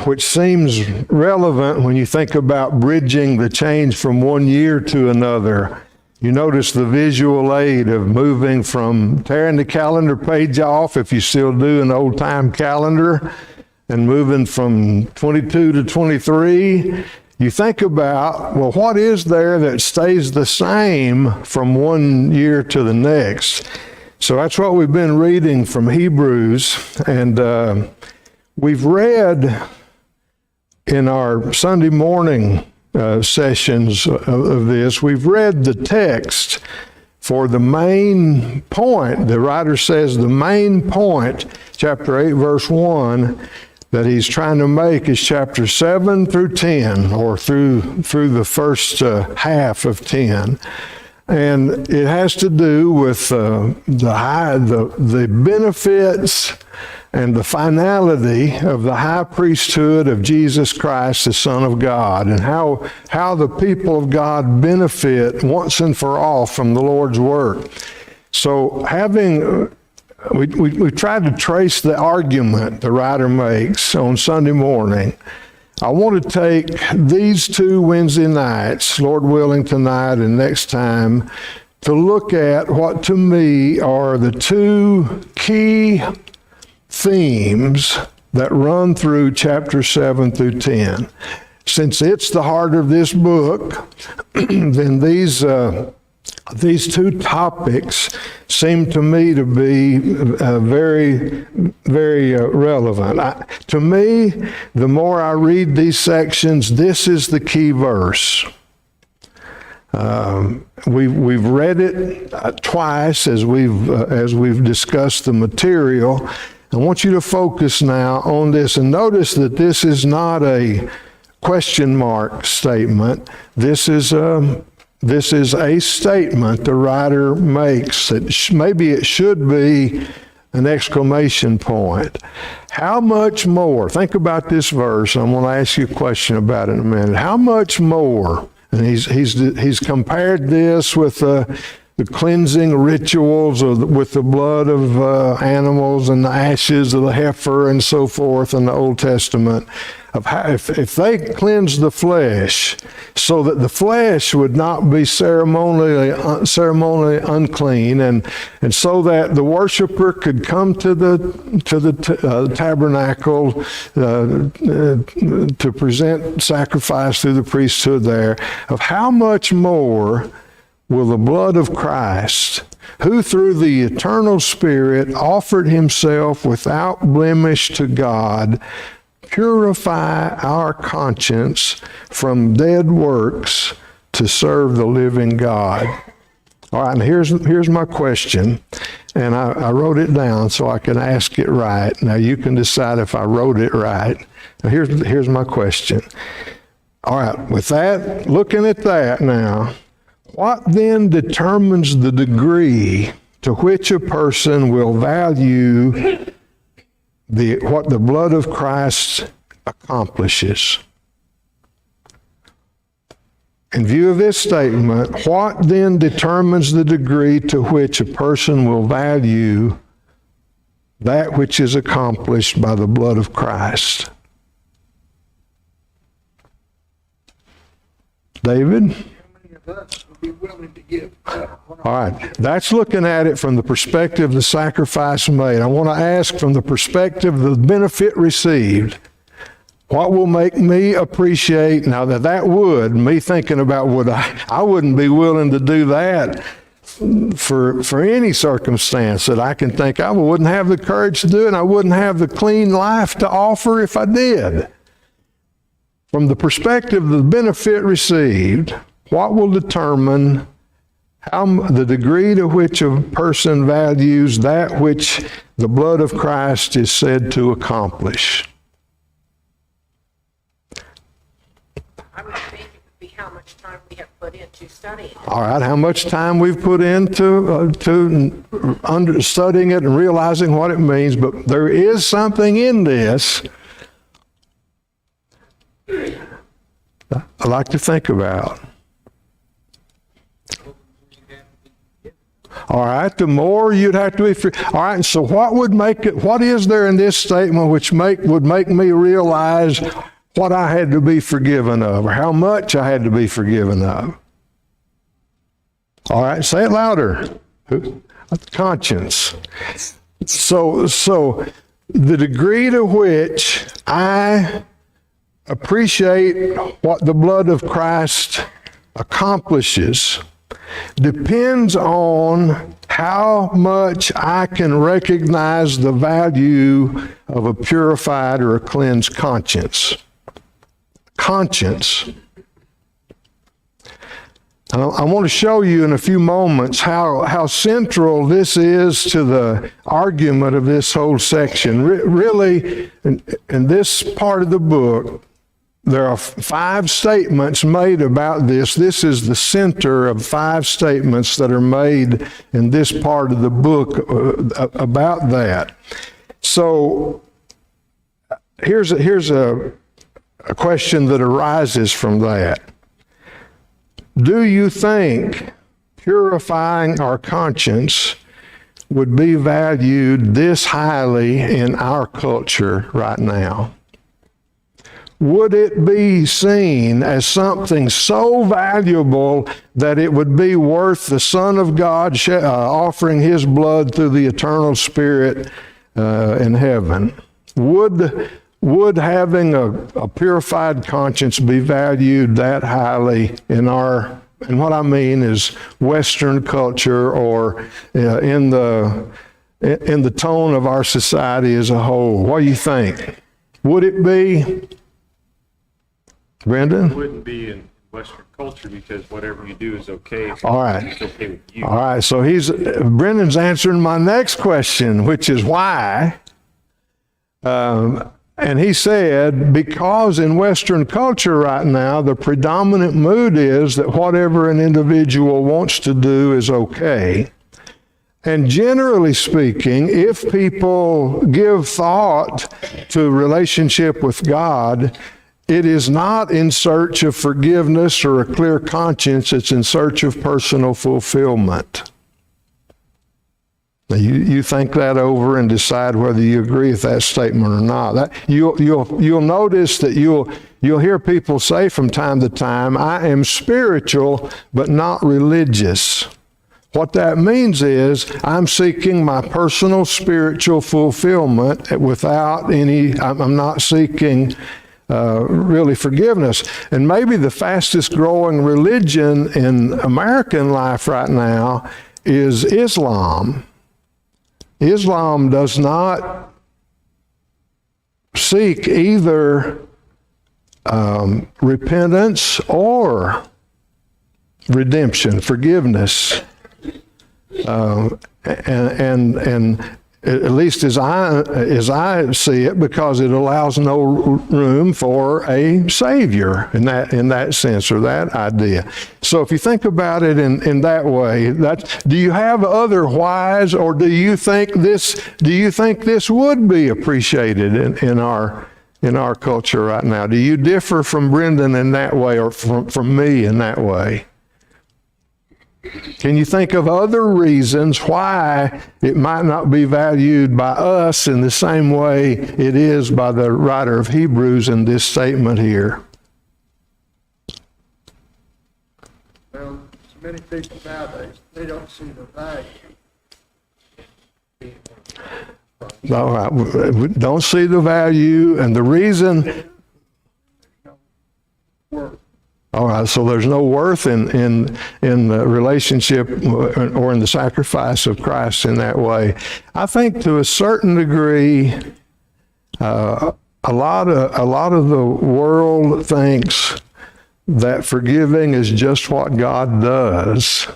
which seems relevant when you think about bridging the change from one year to another. You notice the visual aid of moving from tearing the calendar page off, if you still do an old-time calendar, and moving from 22 to 23. You think about, well, what is there that stays the same from one year to the next? So that's what we've been reading from Hebrews, and we've read in our Sunday morning sessions of this, we've read the text for the main point. The writer says the main point, chapter 8, verse 1, that he's trying to make is chapter 7 through 10, or through the first half of 10. And it has to do with the benefits and the finality of the high priesthood of Jesus Christ, the Son of God, and how the people of God benefit once and for all from the Lord's work. So we tried to trace the argument the writer makes on Sunday morning. I want to take these 2 Wednesday nights, Lord willing tonight and next time, to look at what to me are the 2 key themes that run through chapter 7 through 10. Since it's the heart of this book, then these 2 topics seem to me to be very, very relevant. To me, the more I read these sections, this is the key verse. We've read it twice as we've discussed the material. I want you to focus now on this, and notice that this is not a question mark statement. This is a statement the writer makes that maybe it should be an exclamation point. How much more? Think about this verse. I'm going to ask you a question about it in a minute. How much more? And he's compared this with the cleansing rituals with the blood of animals and the ashes of the heifer and so forth in the Old Testament. Of how, if they cleansed the flesh so that the flesh would not be ceremonially unclean, and so that the worshiper could come to the tabernacle to present sacrifice through the priesthood there, of how much more will the blood of Christ, who through the eternal Spirit offered himself without blemish to God, purify our conscience from dead works to serve the living God. All right, and here's my question, and I wrote it down so I can ask it right. Now you can decide if I wrote it right. Now here's my question. All right, with that, looking at that now, what then determines the degree to which a person will value what the blood of Christ accomplishes? In view of this statement, what then determines the degree to which a person will value that which is accomplished by the blood of Christ? David? Be willing to give. All right, that's looking at it from the perspective of the sacrifice made. I want to ask from the perspective of the benefit received, what will make me appreciate, now me thinking about I wouldn't be willing to do that for any circumstance that I can think of. I wouldn't have the courage to do it, and I wouldn't have the clean life to offer if I did. From the perspective of the benefit received, what will determine the degree to which a person values that which the blood of Christ is said to accomplish? I would think it would be how much time we have put into studying it. All right, how much time we've put into studying it and realizing what it means, but there is something in this I like to think about. All right, the more you'd have to be all right, so what is there in this statement which would make me realize what I had to be forgiven of, or how much I had to be forgiven of? All right, say it louder. Conscience. So the degree to which I appreciate what the blood of Christ accomplishes depends on how much I can recognize the value of a purified or a cleansed conscience. Conscience. I want to show you in a few moments how central this is to the argument of this whole section. Really, in this part of the book, there are 5 statements made about this. This is the center of 5 statements that are made in this part of the book about that. So here's a question that arises from that. Do you think purifying our conscience would be valued this highly in our culture right now? Would it be seen as something so valuable that it would be worth the Son of God offering His blood through the eternal Spirit in heaven? Would having a purified conscience be valued that highly in and what I mean is Western culture, or in the tone of our society as a whole? What do you think? Would it be, Brendan? It wouldn't be in Western culture because whatever you do is okay. All right. It's okay with you. All right. So Brendan's answering my next question, which is why. And he said, because in Western culture right now, the predominant mood is that whatever an individual wants to do is okay. And generally speaking, if people give thought to relationship with God, it is not in search of forgiveness or a clear conscience, it's in search of personal fulfillment. Now you think that over and decide whether you agree with that statement or not. You'll notice that you'll hear people say from time to time, I am spiritual but not religious. What that means is I'm seeking my personal spiritual fulfillment without I'm not seeking really forgiveness. And maybe the fastest growing religion in American life right now is Islam. Islam does not seek either repentance or redemption, forgiveness. And at least as I see it, because it allows no room for a Savior in that sense, or that idea. So if you think about it in that way, do you have other whys, or do you think this would be appreciated in our culture right now? Do you differ from Brendan in that way, or from me in that way? Can you think of other reasons why it might not be valued by us in the same way it is by the writer of Hebrews in this statement here? Well, so many people nowadays, they don't see the value. All right, we don't see the value, and the reason. Work. All right, so there's no worth in the relationship or in the sacrifice of Christ in that way. I think to a certain degree, a lot of the world thinks that forgiving is just what God does,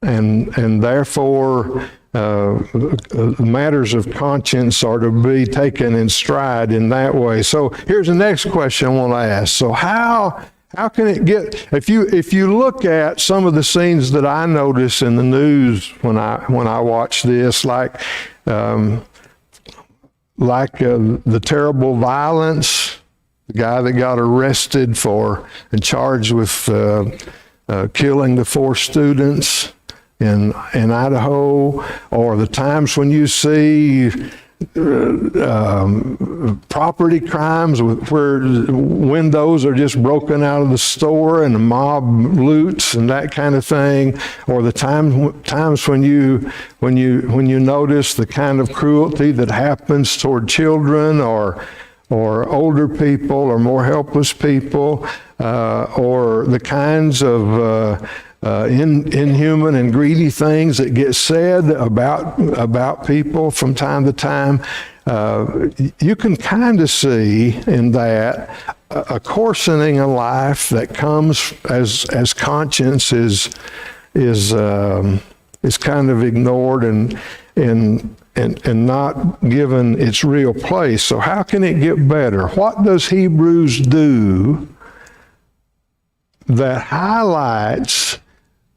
and therefore matters of conscience are to be taken in stride in that way. So here's the next question I want to ask. So how can it get, if you look at some of the scenes that I notice in the news when I watch this, like the terrible violence, the guy that got arrested and charged with killing the 4 students, in Idaho, or the times when you see property crimes where windows are just broken out of the store and the mob loots and that kind of thing, or the times when you notice the kind of cruelty that happens toward children or older people or more helpless people, or the kinds of inhuman and greedy things that get said about people from time to time. You can kind of see in that a coarsening of life that comes as conscience is kind of ignored and not given its real place. So how can it get better? What does Hebrews do that highlights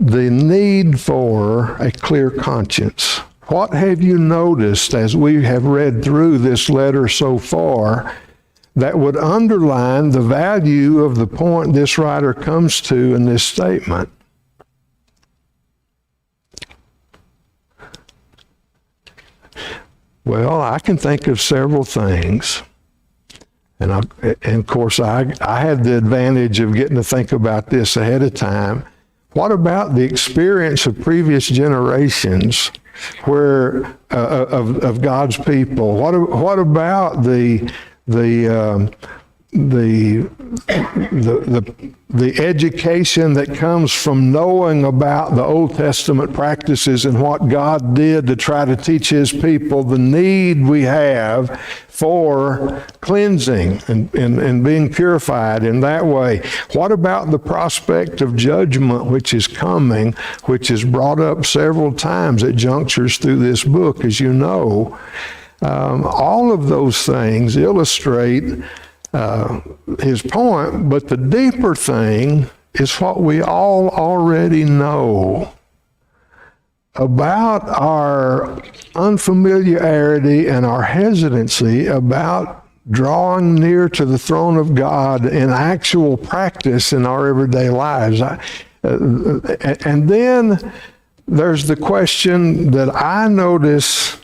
the need for a clear conscience? What have you noticed as we have read through this letter so far that would underline the value of the point this writer comes to in this statement? Well, I can think of several things. And of course, I had the advantage of getting to think about this ahead of time. What about the experience of previous generations where of God's people? What about the education that comes from knowing about the Old Testament practices and what God did to try to teach His people the need we have for cleansing and being purified in that way? What about the prospect of judgment which is coming, which is brought up several times at junctures through this book, as you know? All of those things illustrate his point, but the deeper thing is what we all already know about our unfamiliarity and our hesitancy about drawing near to the throne of God in actual practice in our everyday lives. And then there's the question that I notice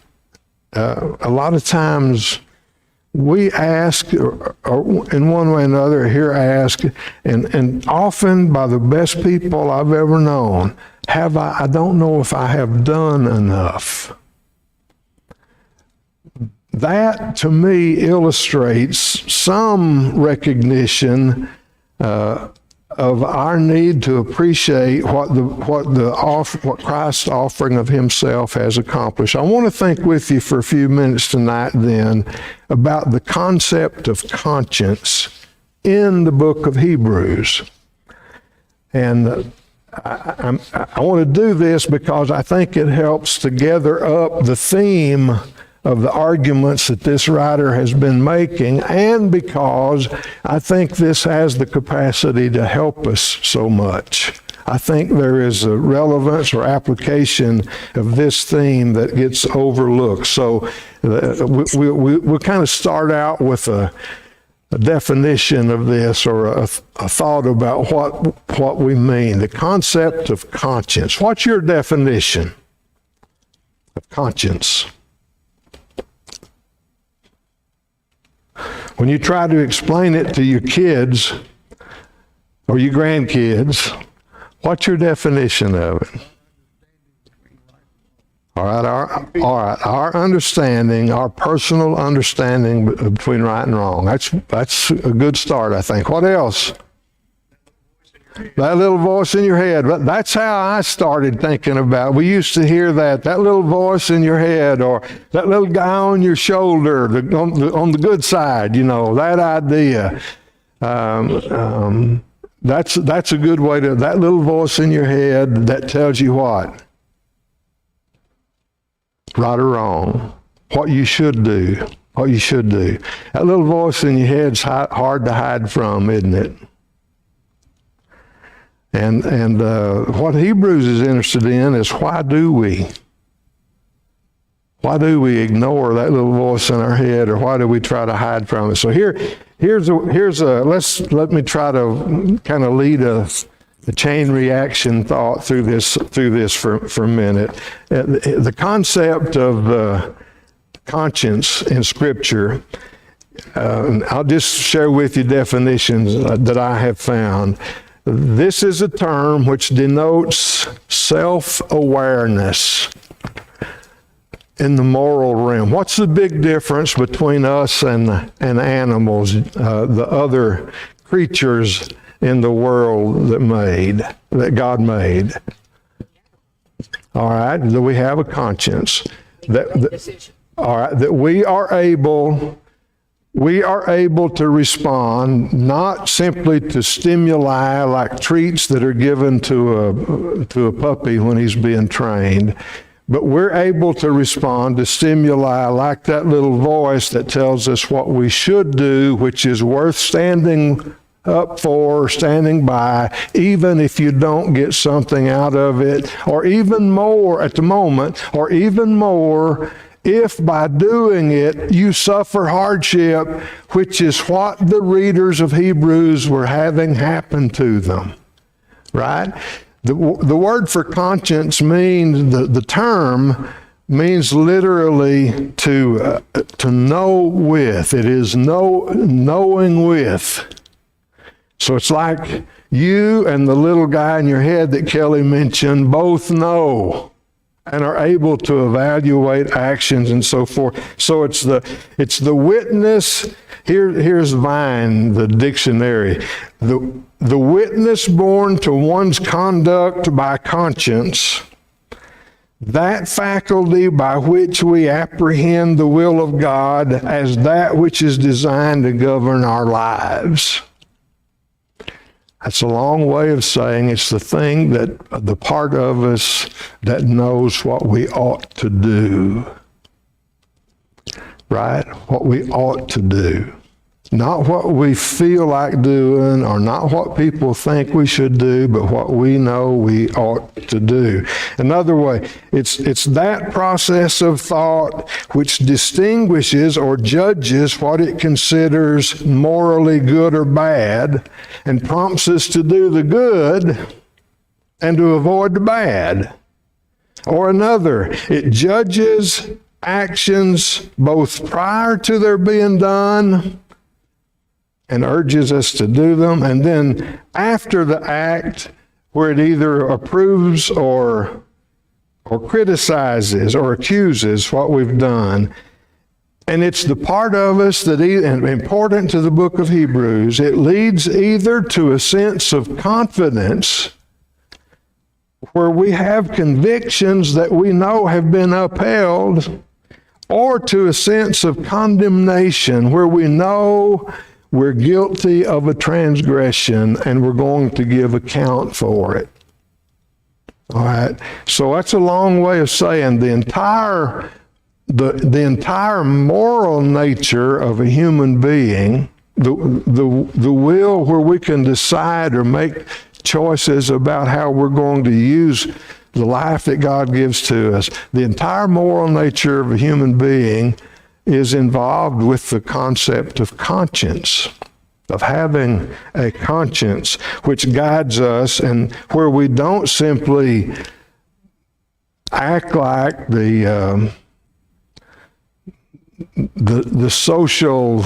a lot of times we ask, or in one way or another, hear asked, and often by the best people I've ever known, I don't know if I have done enough. That, to me, illustrates some recognition of our need to appreciate what Christ's offering of Himself has accomplished. I want to think with you for a few minutes tonight then about the concept of conscience in the book of Hebrews. And I want to do this because I think it helps to gather up the theme of the arguments that this writer has been making, and because I think this has the capacity to help us so much. I think there is a relevance or application of this theme that gets overlooked. So we'll kind of start out with a definition of this, or a thought about what we mean. The concept of conscience. What's your definition of conscience? When you try to explain it to your kids or your grandkids, what's your definition of it? All right, our understanding, our personal understanding between right and wrong. That's a good start, I think. What else? That little voice in your head. That's how I started thinking about it. We used to hear that little voice in your head, or that little guy on your shoulder, on the good side, that idea. That's a good way to, that little voice in your head that tells you what? Right or wrong. What you should do. What you should do. That little voice in your head's hard to hide from, isn't it? And what Hebrews is interested in is why do we ignore that little voice in our head, or why do we try to hide from it? So let me try to kind of lead us the chain reaction thought through this for a minute. The concept of conscience in Scripture, I'll just share with you definitions that I have found. This is a term which denotes self-awareness in the moral realm. What's the big difference between us and animals, the other creatures in the world that God made? All right, that we have a conscience. All right, that we are able to respond not simply to stimuli like treats that are given to a puppy when he's being trained, but we're able to respond to stimuli like that little voice that tells us what we should do, which is worth standing up for, standing by, even if you don't get something out of it, or even more at the moment, or even more if by doing it you suffer hardship, which is what the readers of Hebrews were having happen to them. Right? The word for conscience means, the term means literally to know with. It is knowing with. So it's like you and the little guy in your head that Kelly mentioned both know and are able to evaluate actions and so forth. So it's the witness. Here's Vine, the dictionary. The witness borne to one's conduct by conscience, that faculty by which we apprehend the will of God as that which is designed to govern our lives. That's a long way of saying it's the thing the part of us that knows what we ought to do. Right? What we ought to do. Not what we feel like doing or not what people think we should do, but what we know we ought to do. Another way, it's that process of thought which distinguishes or judges what it considers morally good or bad and prompts us to do the good and to avoid the bad. Or another, it judges actions both prior to their being done and urges us to do them, and then after the act, where it either approves or criticizes or accuses what we've done. And it's the part of us that, and important to the book of Hebrews, it leads either to a sense of confidence where we have convictions that we know have been upheld, or to a sense of condemnation where we know we're guilty of a transgression and we're going to give account for it. All right. So that's a long way of saying the entire moral nature of a human being, the will where we can decide or make choices about how we're going to use the life that God gives to us. The entire moral nature of a human being is involved with the concept of conscience, of having a conscience which guides us, and where we don't simply act like the social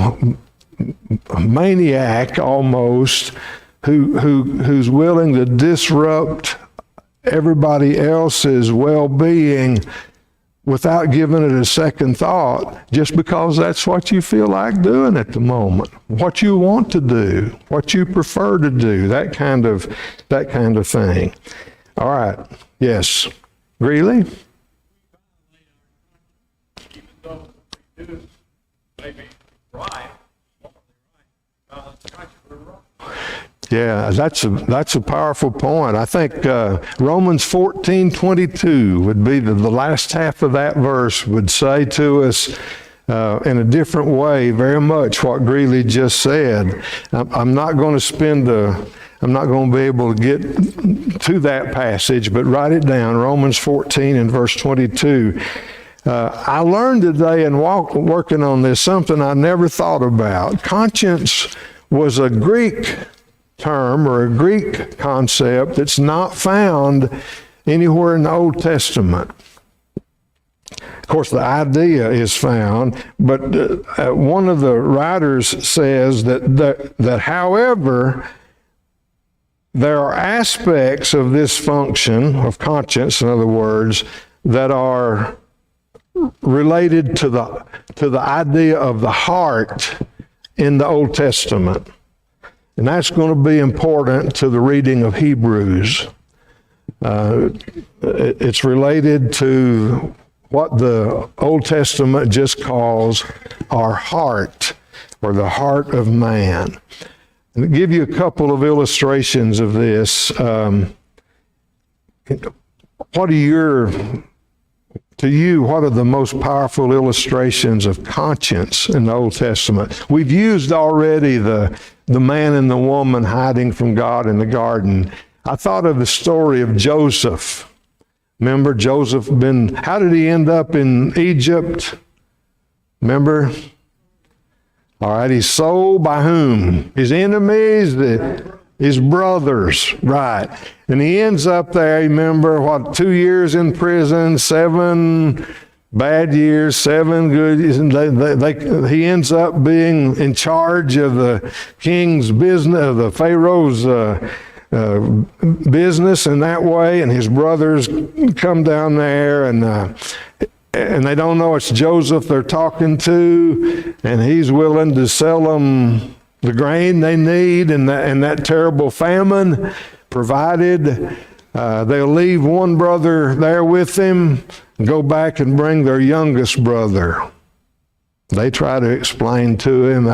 maniac almost, who's willing to disrupt everybody else's well-being without giving it a second thought, just because that's what you feel like doing at the moment, what you want to do, what you prefer to do, that kind of thing. All right. Yes. Greeley? Even though we do maybe right, we're wrong. Yeah, that's a powerful point. I think Romans 14:22 would be the last half of that verse would say to us in a different way very much what Greeley just said. I'm not going to be able to get to that passage, but write it down, Romans 14 and verse 22. I learned today in working on this something I never thought about. Conscience was a Greek term or a Greek concept that's not found anywhere in the Old Testament. Of course, the idea is found, but one of the writers says that however, there are aspects of this function of conscience, in other words, that are related to the idea of the heart in the Old Testament. And that's going to be important to the reading of Hebrews. It's related to what the Old Testament just calls our heart, or the heart of man. And I'll give you a couple of illustrations of this. What are the most powerful illustrations of conscience in the Old Testament? We've used already the man and the woman hiding from God in the garden. I thought of the story of Joseph. Remember, how did he end up in Egypt? Remember? All right, he's sold by whom? His enemies, his brothers, right. And he ends up there, remember, 2 years in prison, 7 bad years, 7 good years. And he ends up being in charge of the king's business, of the Pharaoh's business in that way, and his brothers come down there, and they don't know it's Joseph they're talking to, and he's willing to sell them the grain they need in that terrible famine provided. They'll leave one brother there with him and go back and bring their youngest brother. They try to explain to him,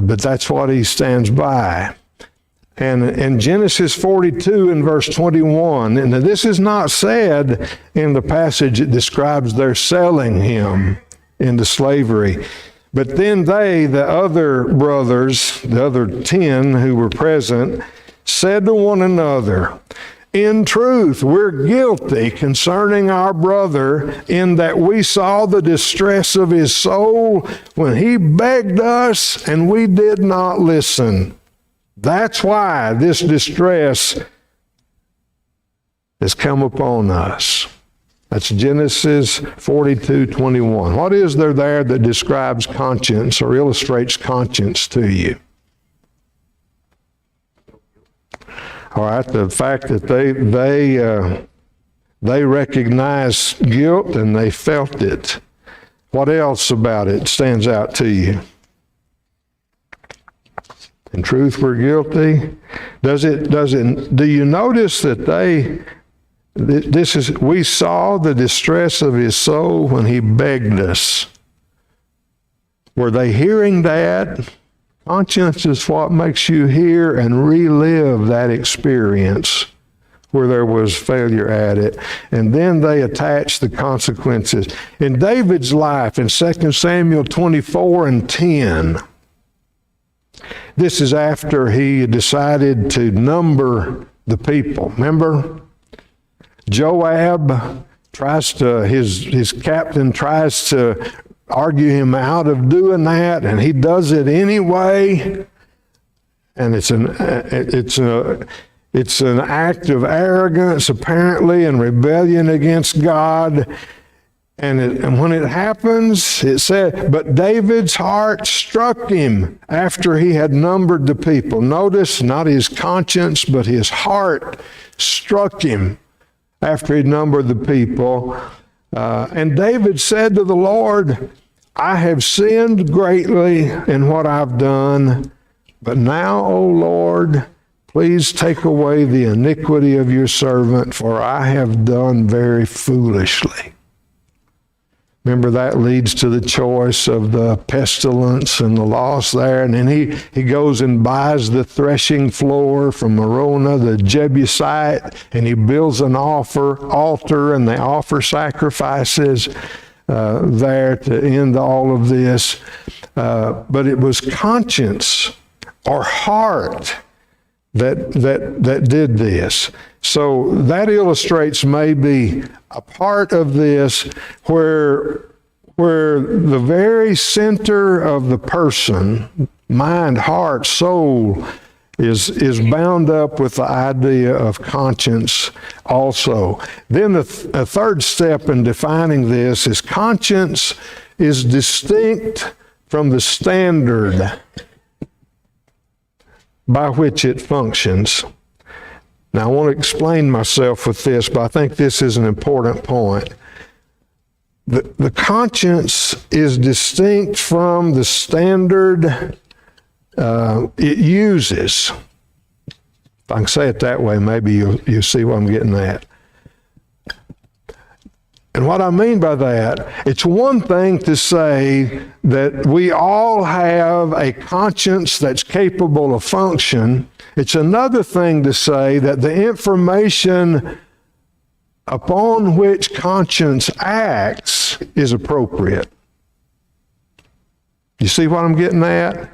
but that's what he stands by. And in Genesis 42 and verse 21, and this is not said in the passage that describes their selling him into slavery, but then the other brothers, the other 10 who were present, said to one another, "In truth, we're guilty concerning our brother, in that we saw the distress of his soul when he begged us, and we did not listen. That's why this distress has come upon us." That's Genesis 42:21. What is there that describes conscience or illustrates conscience to you? All right, the fact that they recognized guilt and they felt it. What else about it stands out to you? In truth, we're guilty. Do you notice that we saw the distress of his soul when he begged us? Were they hearing that? Conscience is what makes you hear and relive that experience where there was failure at it. And then they attach the consequences. In David's life, in 2 Samuel 24 and 10, this is after he decided to number the people. Remember? Joab his captain tries to argue him out of doing that, and he does it anyway. And it's an act of arrogance, apparently, and rebellion against God. And when it happens, it said, but David's heart struck him after he had numbered the people. Notice, not his conscience, but his heart struck him after he numbered the people. And David said to the Lord, I have sinned greatly in what I've done, but now, O Lord, please take away the iniquity of your servant, for I have done very foolishly. Remember, that leads to the choice of the pestilence and the loss there. And then he goes and buys the threshing floor from Moroni, the Jebusite, and he builds an altar, and they offer sacrifices there to end all of this. But it was conscience or heart that did this. So that illustrates maybe a part of this where where the very center of the person, mind, heart, soul, is bound up with the idea of conscience also. Then a third step in defining this is conscience is distinct from the standard by which it functions. Now, I want to explain myself with this, but I think this is an important point. The conscience is distinct from the standard it uses. If I can say it that way, maybe you'll see what I'm getting at. And what I mean by that, it's one thing to say that we all have a conscience that's capable of function. It's another thing to say that the information upon which conscience acts is appropriate. You see what I'm getting at?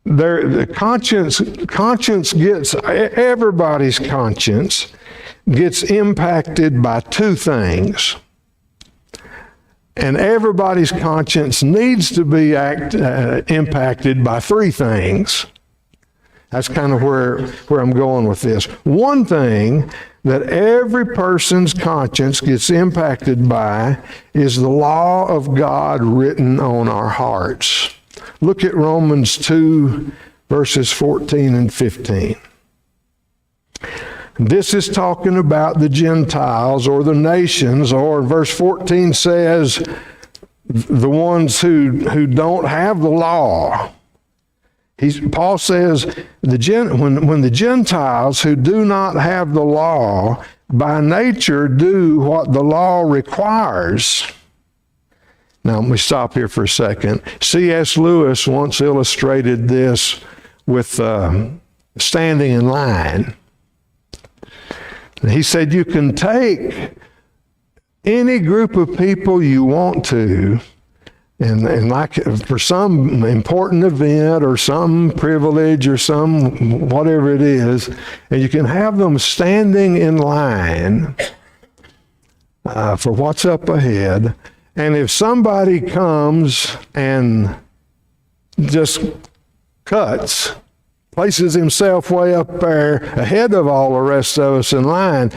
The conscience gets, everybody's conscience gets impacted by two things. And everybody's conscience needs to be impacted by three things. That's kind of where I'm going with this. One thing that every person's conscience gets impacted by is the law of God written on our hearts. Look at Romans 2, verses 14 and 15. This is talking about the Gentiles or the nations, or verse 14 says the ones who don't have the law. Paul says when the Gentiles who do not have the law by nature do what the law requires. Now, let me stop here for a second. C.S. Lewis once illustrated this with standing in line. He said, you can take any group of people you want to, and like for some important event or some privilege or some whatever it is, and you can have them standing in line for what's up ahead. And if somebody comes and just cuts, places himself way up there ahead of all the rest of us in line,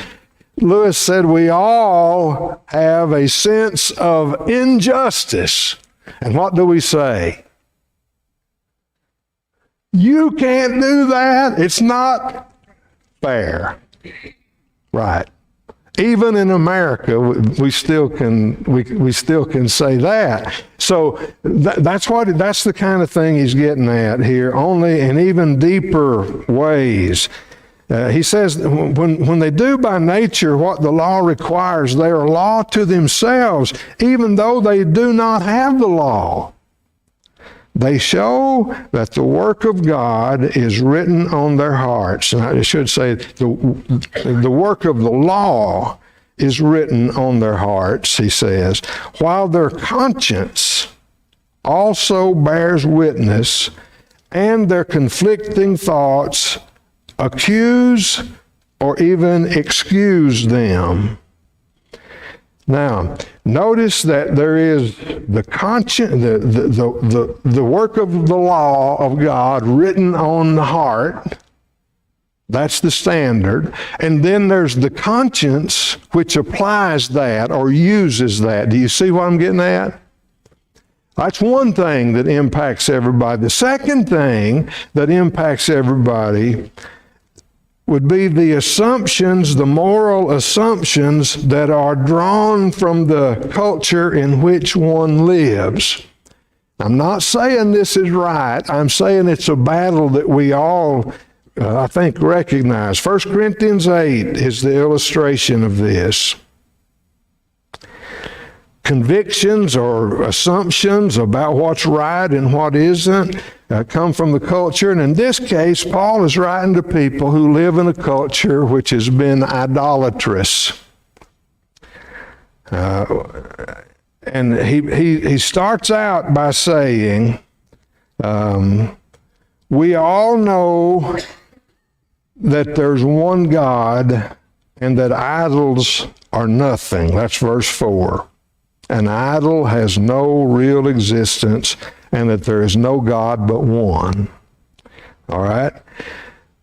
Lewis said we all have a sense of injustice. And what do we say? You can't do that. It's not fair. Right. Even in America, we still can say that. So that's the kind of thing he's getting at here, only in even deeper ways. He says when they do by nature what the law requires, they are law to themselves, even though they do not have the law. They show that the work of God is written on their hearts. And I should say the work of the law is written on their hearts, he says, while their conscience also bears witness, and their conflicting thoughts accuse or even excuse them. Now, notice that there is the conscience, the work of the law of God written on the heart. That's the standard. And then there's the conscience which applies that or uses that. Do you see what I'm getting at? That's one thing that impacts everybody. The second thing that impacts everybody would be the assumptions, the moral assumptions that are drawn from the culture in which one lives. I'm not saying this is right. I'm saying it's a battle that we all, I think, recognize. 1 Corinthians 8 is the illustration of this. Convictions or assumptions about what's right and what isn't come from the culture. And in this case, Paul is writing to people who live in a culture which has been idolatrous. And he starts out by saying, we all know that there's one God and that idols are nothing. That's verse 4. An idol has no real existence, and that there is no God but one. All right?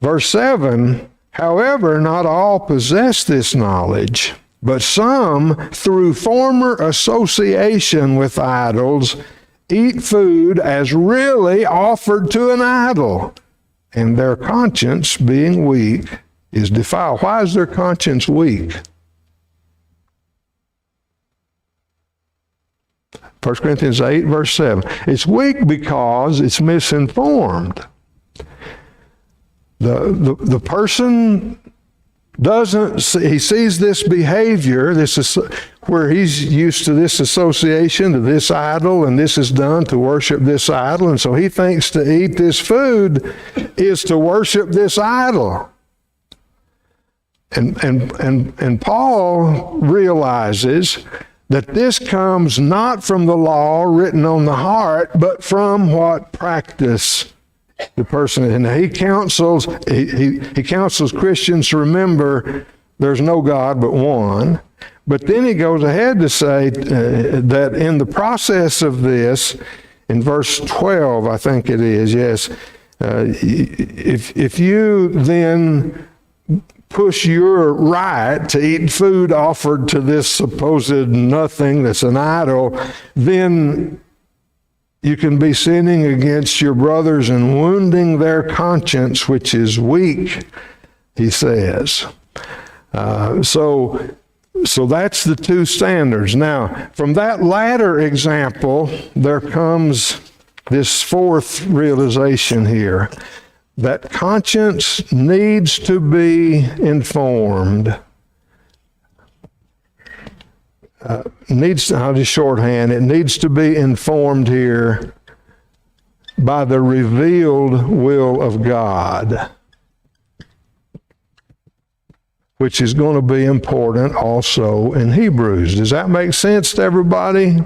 Verse 7, however, not all possess this knowledge, but some, through former association with idols, eat food as really offered to an idol, and their conscience, being weak, is defiled. Why is their conscience weak? 1 Corinthians 8, verse 7. It's weak because it's misinformed. The person doesn't see, he sees this behavior, this is where he's used to this association to this idol, and this is done to worship this idol, and so he thinks to eat this food is to worship this idol. And Paul realizes that this comes not from the law written on the heart, but from what practice the person, and he counsels Christians to remember there's no God but one. But then he goes ahead to say that in the process of this, in verse 12, I think it is, yes, if you then push your right to eat food offered to this supposed nothing that's an idol, then you can be sinning against your brothers and wounding their conscience, which is weak, he says. So that's the two standards. Now, from that latter example, there comes this fourth realization here, that conscience needs to be informed. I'll just shorthand, it needs to be informed here by the revealed will of God, which is going to be important also in Hebrews. Does that make sense to everybody?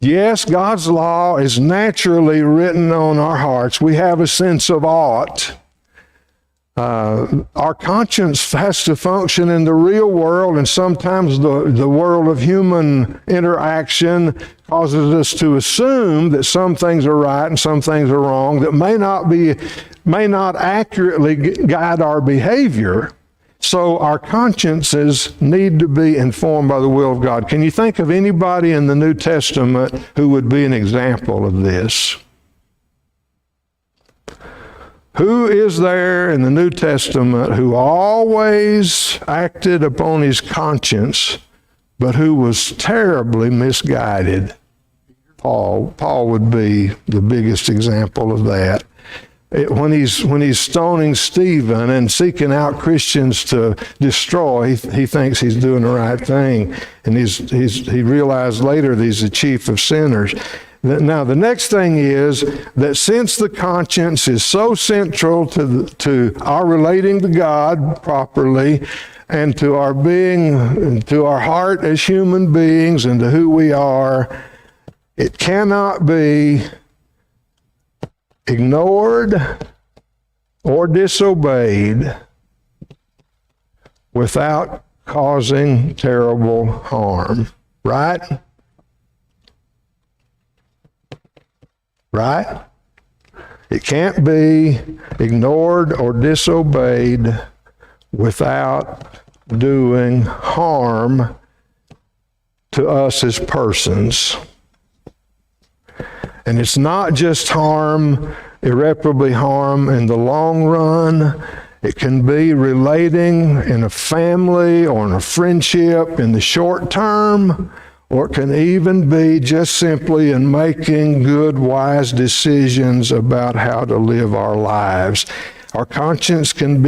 Yes, God's law is naturally written on our hearts. We have a sense of ought. Our conscience has to function in the real world, and sometimes the world of human interaction causes us to assume that some things are right and some things are wrong that may not accurately guide our behavior. So our consciences need to be informed by the will of God. Can you think of anybody in the New Testament who would be an example of this? Who is there in the New Testament who always acted upon his conscience, but who was terribly misguided? Paul would be the biggest example of that. When he's stoning Stephen and seeking out Christians to destroy, he thinks he's doing the right thing, and he realized later that he's the chief of sinners. Now, the next thing is that since the conscience is so central to our relating to God properly, and to our being, to our heart as human beings, and to who we are, it cannot be ignored or disobeyed without causing terrible harm. Right? Right? It can't be ignored or disobeyed without doing harm to us as persons. And it's not just harm, irreparably harm in the long run. It can be relating in a family or in a friendship in the short term, or it can even be just simply in making good, wise decisions about how to live our lives. Our conscience can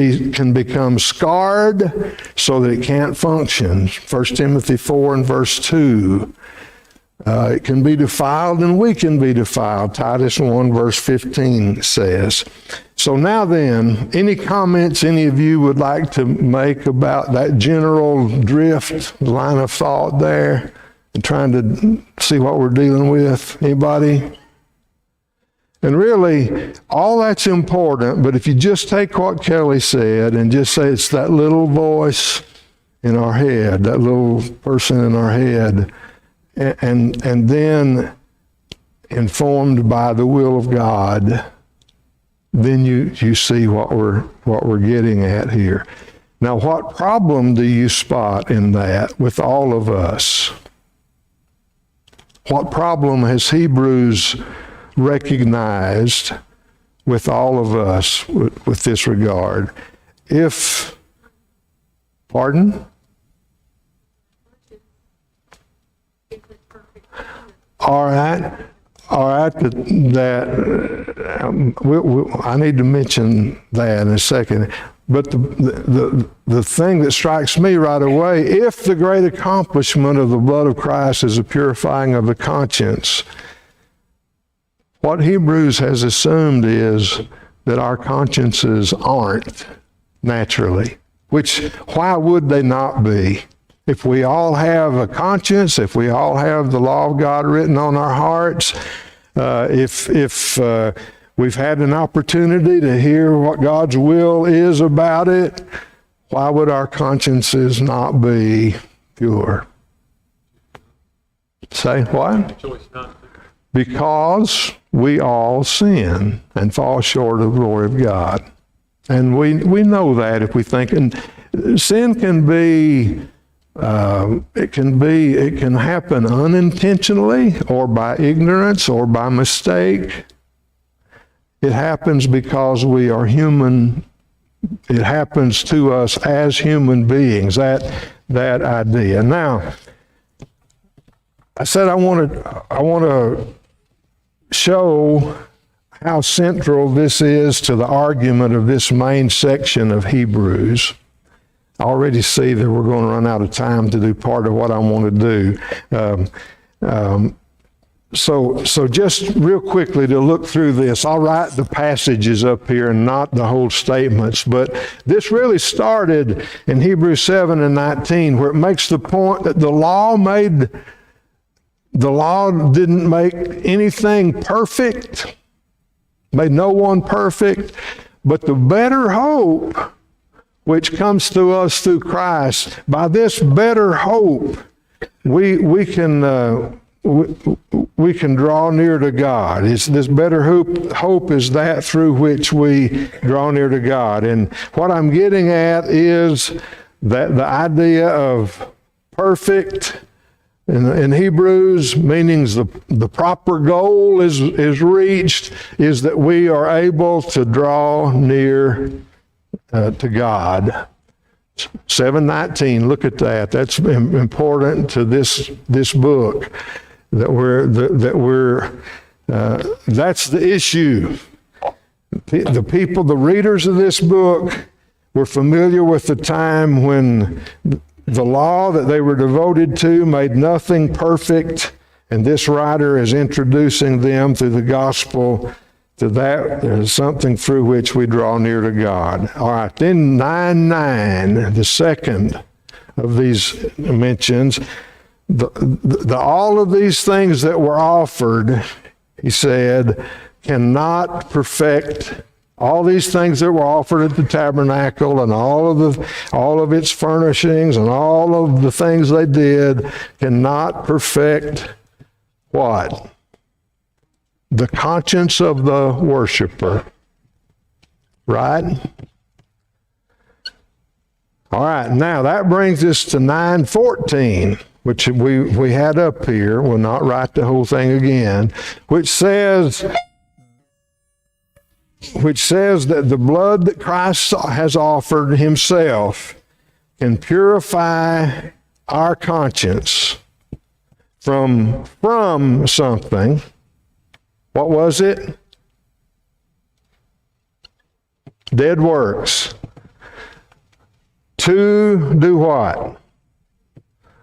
become scarred so that it can't function. 1 Timothy 4 and verse 2. It can be defiled and we can be defiled. Titus 1 verse 15 says. So now then, any comments any of you would like to make about that general drift, line of thought there, and trying to see what we're dealing with? Anybody? And really, all that's important, but if you just take what Kelly said and just say it's that little voice in our head, that little person in our head, and then informed by the will of God, then you see what we're getting at here. Now, what problem do you spot in that with all of us? What problem has Hebrews recognized with all of us with this regard? Pardon? All right, I need to mention that in a second. But the thing that strikes me right away, if the great accomplishment of the blood of Christ is a purifying of the conscience, what Hebrews has assumed is that our consciences aren't naturally, why would they not be? If we all have a conscience, if we all have the law of God written on our hearts, if we've had an opportunity to hear what God's will is about it, why would our consciences not be pure? Say what? Because we all sin and fall short of the glory of God. And we know that if we think, and sin can be, it can happen unintentionally or by ignorance or by mistake. It happens because we are human. It happens to us as human beings, that idea. Now, I said I want to show how central this is to the argument of this main section of Hebrews. I already see that we're going to run out of time to do part of what I want to do. So just real quickly to look through this, I'll write the passages up here and not the whole statements, but this really started in Hebrews 7 and 19, where it makes the point that the law didn't make anything perfect, made no one perfect, but the better hope which comes to us through Christ, by this better hope, we can draw near to God. This better hope is that through which we draw near to God. And what I'm getting at is that the idea of perfect in Hebrews, meaning the proper goal is reached, is that we are able to draw near to God. 7:19, look at that. That's important to this book. That's the issue. The people, the readers of this book, were familiar with the time when the law that they were devoted to made nothing perfect, and this writer is introducing them through the gospel to that there's something through which we draw near to God. All right, then 9:9, the second of these mentions, all of these things that were offered, he said, cannot perfect. All these things that were offered at the tabernacle and all of its furnishings and all of the things they did cannot perfect what? The conscience of the worshiper. Right? All right, now that brings us to 9:14, which we had up here. We'll not write the whole thing again, which says that the blood that Christ has offered himself can purify our conscience from something. What was it? Dead works. To do what?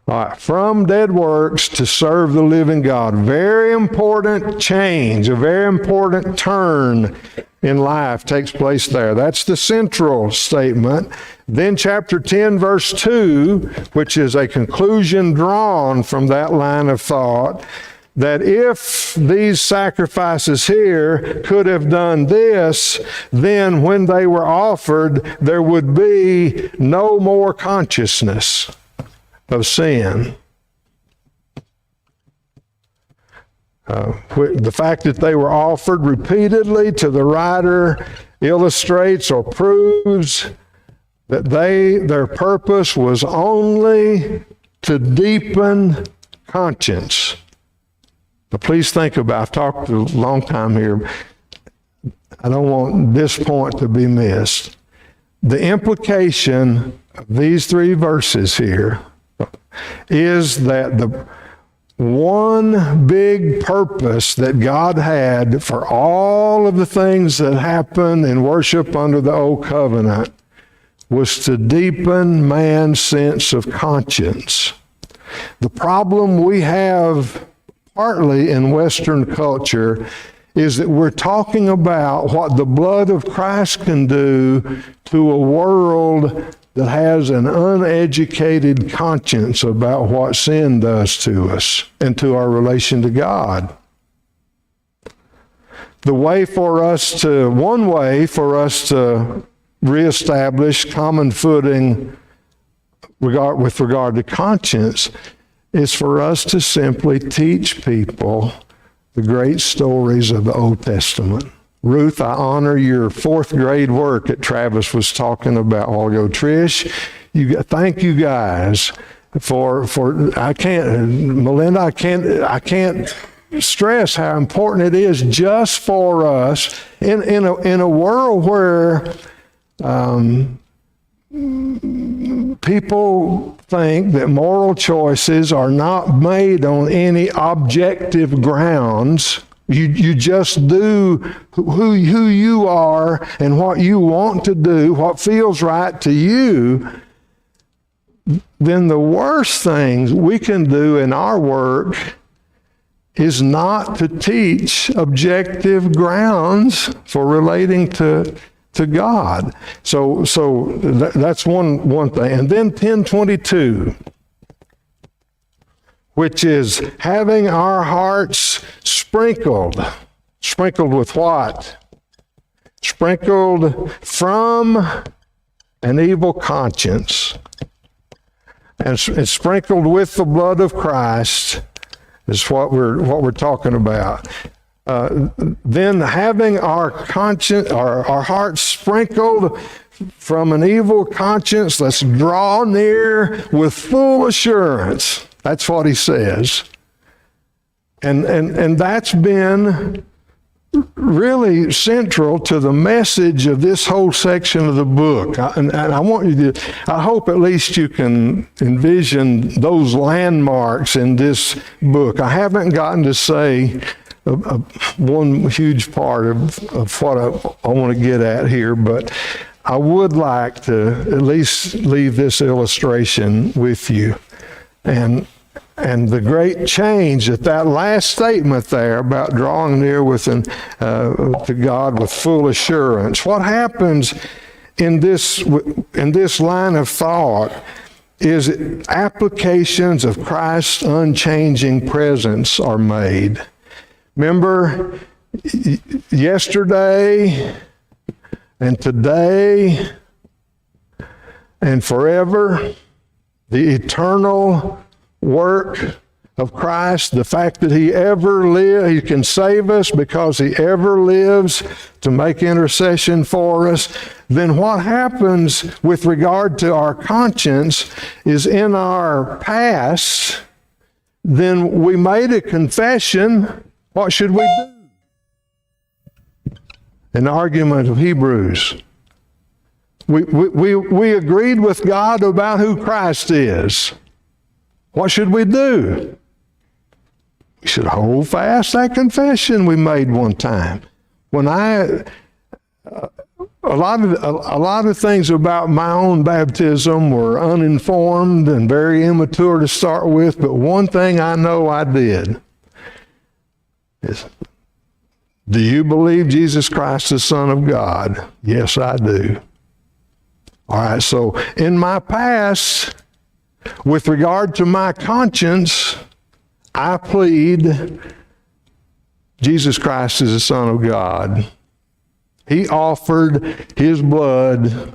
All right, from dead works to serve the living God. Very important change, a very important turn in life takes place there. That's the central statement. Then chapter 10, verse 2, which is a conclusion drawn from that line of thought, that if these sacrifices here could have done this, then when they were offered, there would be no more consciousness of sin. The fact that they were offered repeatedly to the writer illustrates or proves that their purpose was only to deepen conscience. But please think about, I've talked a long time here, I don't want this point to be missed. The implication of these 3 verses here is that the one big purpose that God had for all of the things that happened in worship under the Old Covenant was to deepen man's sense of conscience. The problem we have partly in Western culture is that we're talking about what the blood of Christ can do to a world that has an uneducated conscience about what sin does to us and to our relation to God. One way for us to reestablish common footing with regard to conscience is for us to simply teach people the great stories of the Old Testament. Ruth, I honor your 4th grade work that Travis was talking about a while ago. Trish, thank you guys for Melinda, I can't stress how important it is just for us in a world where people think that moral choices are not made on any objective grounds. You just do who you are and what you want to do, what feels right to you. Then the worst things we can do in our work is not to teach objective grounds for relating to God. So that's one thing. And then 10:22, which is having our hearts sprinkled. Sprinkled with what? Sprinkled from an evil conscience. And sprinkled with the blood of Christ is what we're talking about. Then having our conscience, our hearts sprinkled from an evil conscience, let's draw near with full assurance. That's what he says. And that's been really central to the message of this whole section of the book. And I want you to, I hope at least you can envision those landmarks in this book. I haven't gotten to say one huge part of what I want to get at here, but I would like to at least leave this illustration with you. And the great change that last statement there about drawing near to God with full assurance. What happens in this line of thought is applications of Christ's unchanging presence are made. Remember, yesterday and today and forever, the eternal work of Christ, the fact that he ever lives, he can save us because he ever lives to make intercession for us, then what happens with regard to our conscience is in our past, then we made a confession. What should we do? An argument of Hebrews. We agreed with God about who Christ is. What should we do? We should hold fast that confession we made one time. When a lot of things about my own baptism were uninformed and very immature to start with, but one thing I know I did is, do you believe Jesus Christ, the Son of God? Yes, I do. All right, so in my past, with regard to my conscience, I plead Jesus Christ is the Son of God. He offered his blood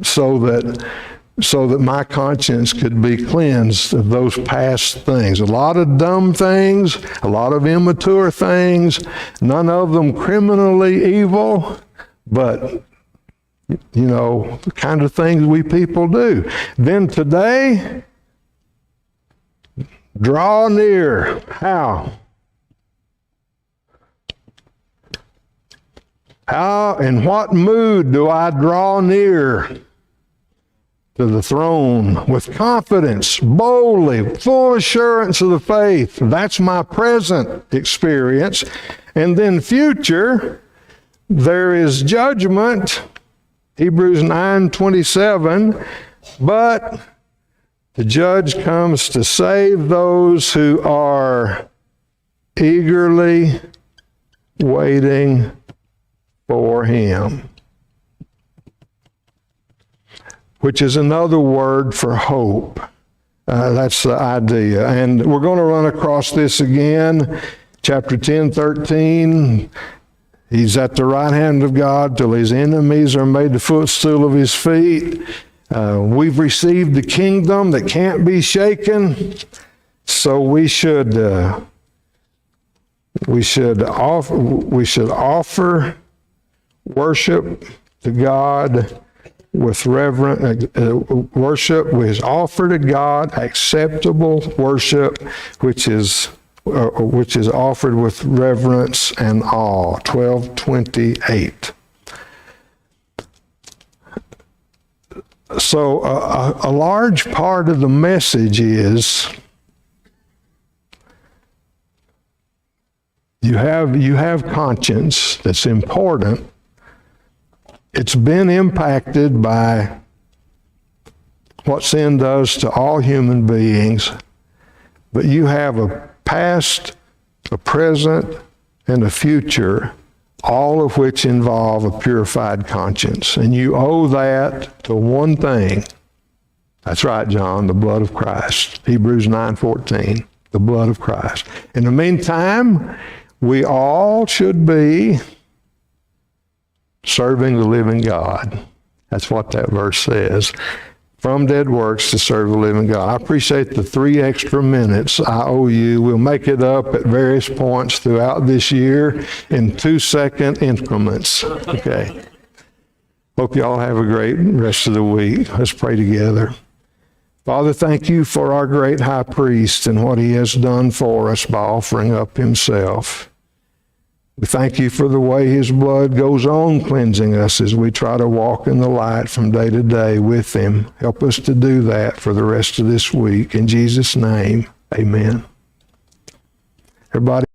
so that my conscience could be cleansed of those past things. A lot of dumb things, a lot of immature things, none of them criminally evil, but you know, the kind of things we people do. Then today, draw near. How? How, in what mood do I draw near to the throne? With confidence, boldly, full assurance of the faith. That's my present experience. And then future, there is judgment, Hebrews 9:27, but the judge comes to save those who are eagerly waiting for him, which is another word for hope. That's the idea. And we're going to run across this again, chapter 10, 13. He's at the right hand of God till his enemies are made the footstool of his feet. We've received the kingdom that can't be shaken, so we should offer worship to God with reverent worship, which is offered to God, acceptable worship, which is offered with reverence and awe. 12:28. So a large part of the message is you have conscience that's important. It's been impacted by what sin does to all human beings, but you have a past, a present, and a future, all of which involve a purified conscience. And you owe that to one thing. That's right, John, the blood of Christ. Hebrews 9:14, the blood of Christ. In the meantime, we all should be serving the living God. That's what that verse says. From dead works to serve the living God. I appreciate the 3 extra minutes I owe you. We'll make it up at various points throughout this year in 2-second increments. Okay. Hope you all have a great rest of the week. Let's pray together. Father, thank you for our great high priest and what he has done for us by offering up himself. We thank you for the way his blood goes on cleansing us as we try to walk in the light from day to day with him. Help us to do that for the rest of this week. In Jesus' name, amen. Everybody.